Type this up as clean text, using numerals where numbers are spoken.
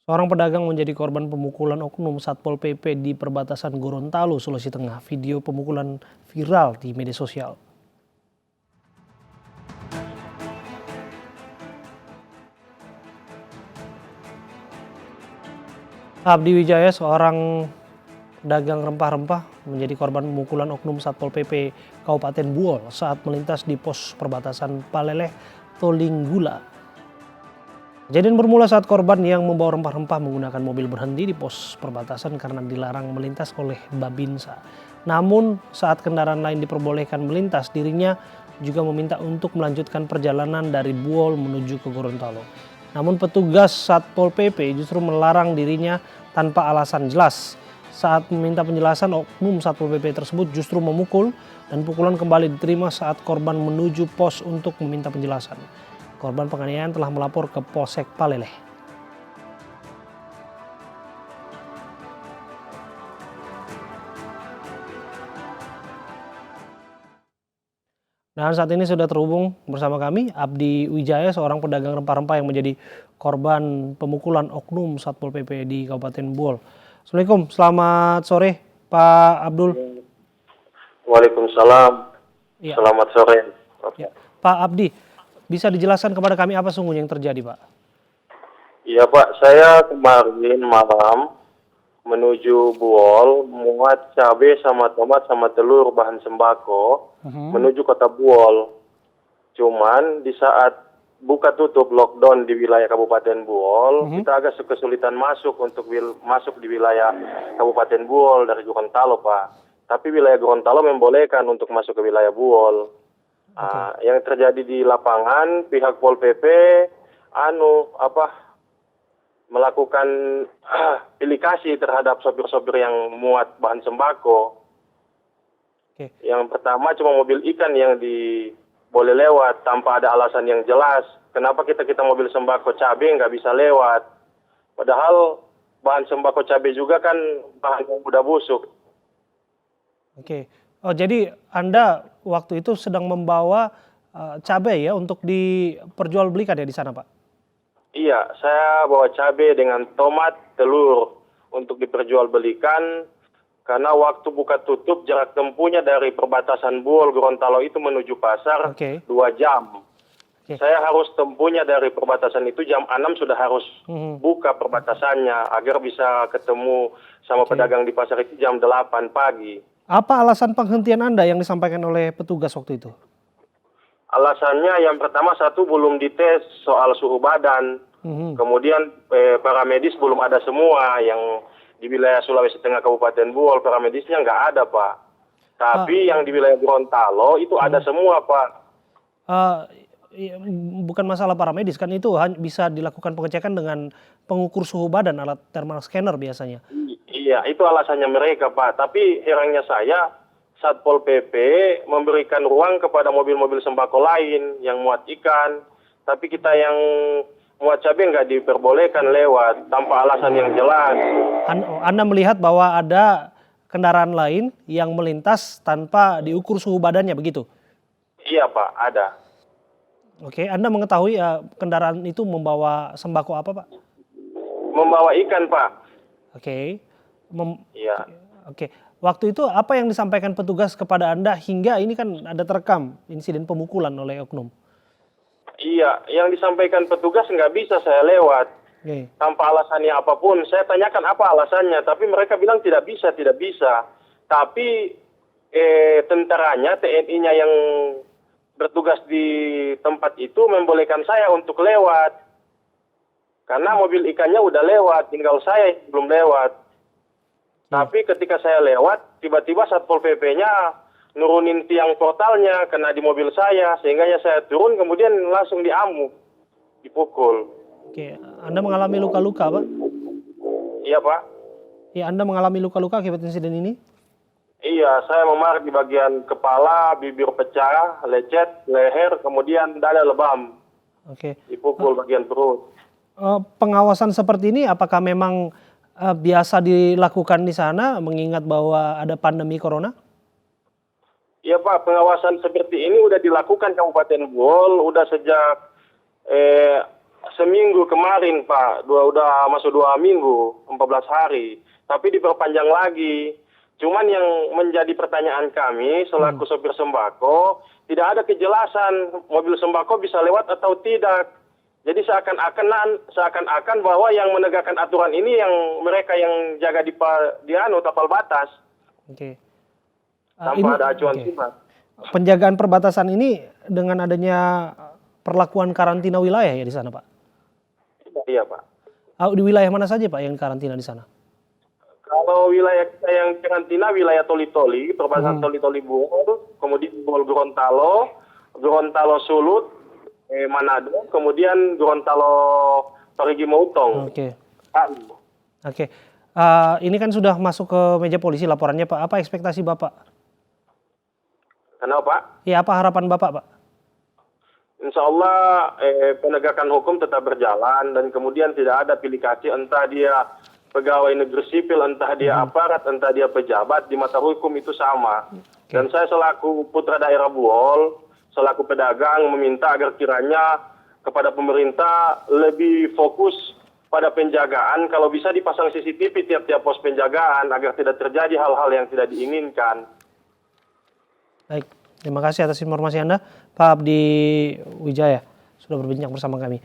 Seorang pedagang menjadi korban pemukulan oknum Satpol PP di perbatasan Gorontalo, Sulawesi Tengah. Video pemukulan viral di media sosial. Abdi Wijaya, seorang pedagang rempah-rempah, menjadi korban pemukulan oknum Satpol PP Kabupaten Buol saat melintas di pos perbatasan Paleleh, Tolinggula. Kejadian bermula saat korban yang membawa rempah-rempah menggunakan mobil berhenti di pos perbatasan karena dilarang melintas oleh Babinsa. Namun saat kendaraan lain diperbolehkan melintas, dirinya juga meminta untuk melanjutkan perjalanan dari Buol menuju ke Gorontalo. Namun petugas Satpol PP justru melarang dirinya tanpa alasan jelas. Saat meminta penjelasan, oknum Satpol PP tersebut justru memukul dan pukulan kembali diterima saat korban menuju pos untuk meminta penjelasan. Korban penganiayaan telah melapor ke Polsek Paleleh. Dan saat ini sudah terhubung bersama kami Abdi Wijaya, seorang pedagang rempah-rempah yang menjadi korban pemukulan oknum Satpol PP di Kabupaten Buol. Assalamualaikum, selamat sore Pak Abdul. Waalaikumsalam. Ya, Selamat sore. ya. Pak Abdi, bisa dijelaskan kepada kami apa sungguhnya yang terjadi, Pak? Iya Pak, saya kemarin malam menuju Buol, muat cabai sama tomat sama telur bahan sembako menuju kota Buol. Cuman di saat buka tutup lockdown di wilayah Kabupaten Buol, kita agak kesulitan masuk untuk masuk di wilayah Kabupaten Buol dari Gorontalo, Pak. Tapi wilayah Gorontalo membolehkan untuk masuk ke wilayah Buol. Yang terjadi di lapangan, pihak Pol PP melakukan pilikasi terhadap sopir-sopir yang muat bahan sembako. Yang pertama cuma mobil ikan yang boleh lewat tanpa ada alasan yang jelas. Kenapa kita mobil sembako cabai nggak bisa lewat? Padahal bahan sembako cabai juga kan bahan yang mudah busuk. Oke. Oh, jadi Anda waktu itu sedang membawa cabai ya untuk diperjualbelikan ya di sana, Pak? Iya, saya bawa cabai dengan tomat, telur untuk diperjualbelikan karena waktu buka tutup jarak tempuhnya dari perbatasan Buol Gorontalo itu menuju pasar 2 jam. Saya harus tempuhnya dari perbatasan itu jam 6 sudah harus buka perbatasannya agar bisa ketemu sama pedagang di pasar itu jam 8 pagi. Apa alasan penghentian Anda yang disampaikan oleh petugas waktu itu? Alasannya yang pertama belum dites soal suhu badan. Kemudian para medis belum ada semua yang di wilayah Sulawesi Tengah Kabupaten Buol, para medisnya nggak ada, Pak. Tapi yang di wilayah Gorontalo itu ada semua, Pak. Bukan masalah para medis, kan itu bisa dilakukan pengecekan dengan pengukur suhu badan, alat thermal scanner biasanya. Iya, itu alasannya mereka, Pak. Tapi herannya saya, Satpol PP memberikan ruang kepada mobil-mobil sembako lain yang muat ikan. Tapi kita yang muat cabai nggak diperbolehkan lewat tanpa alasan yang jelas. Anda melihat bahwa ada kendaraan lain yang melintas tanpa diukur suhu badannya, begitu? Iya, Pak, ada. Oke, Anda mengetahui kendaraan itu membawa sembako apa, Pak? Membawa ikan, Pak. Oke. Iya. Oke. Waktu itu apa yang disampaikan petugas kepada Anda hingga ini kan ada terekam insiden pemukulan oleh oknum? Iya, yang disampaikan petugas nggak bisa saya lewat. Tanpa alasannya apapun. Saya tanyakan apa alasannya, tapi mereka bilang tidak bisa. Tapi tentaranya, TNI-nya yang bertugas di tempat itu membolehkan saya untuk lewat. Karena mobil ikannya udah lewat, tinggal saya belum lewat. Tapi ketika saya lewat, tiba-tiba Satpol PP-nya nurunin tiang portalnya kena di mobil saya, sehingga saya turun kemudian langsung diamuk, dipukul. Oke, Anda mengalami luka-luka, Pak? Iya, Pak. Ya, Anda mengalami luka-luka akibat insiden ini? Iya, saya memar di bagian kepala, bibir pecah, lecet, leher, kemudian dada lebam. Oke. Dipukul bagian perut. Pengawasan seperti ini apakah memang biasa dilakukan di sana mengingat bahwa ada pandemi corona? Iya, Pak, pengawasan seperti ini udah dilakukan Kabupaten Buol udah sejak seminggu kemarin Pak, udah masuk 2 minggu, 14 hari, tapi diperpanjang lagi. Cuman yang menjadi pertanyaan kami selaku sopir sembako, tidak ada kejelasan mobil sembako bisa lewat atau tidak. Jadi seakan-akan bahwa yang menegakkan aturan ini yang mereka yang jaga di tapal batas. Oke. Tanpa ada acuan tiba. Penjagaan perbatasan ini dengan adanya perlakuan karantina wilayah ya di sana, Pak? Iya, Pak. Di wilayah mana saja, Pak, yang karantina di sana? Kalau wilayah kita yang karantina, wilayah Toli-Toli, perbatasan Toli-Toli Bungkul, kemudian Gorontalo, Sulut, Manado, kemudian Gorontalo Parigi Motong. Oke. Oke. Ini kan sudah masuk ke meja polisi laporannya, Pak. Apa ekspektasi Bapak? Kenapa, Pak? Ya, apa harapan Bapak, Pak? Insya Allah penegakan hukum tetap berjalan dan kemudian tidak ada pilih kasih, entah dia pegawai negeri sipil, entah dia aparat, entah dia pejabat, di mata hukum itu sama. Dan saya selaku putra daerah Buol, selaku pedagang meminta agar kiranya kepada pemerintah lebih fokus pada penjagaan, kalau bisa dipasang CCTV tiap-tiap pos penjagaan agar tidak terjadi hal-hal yang tidak diinginkan. Baik, terima kasih atas informasi Anda, Pak Abdi Wijaya, sudah berbincang bersama kami.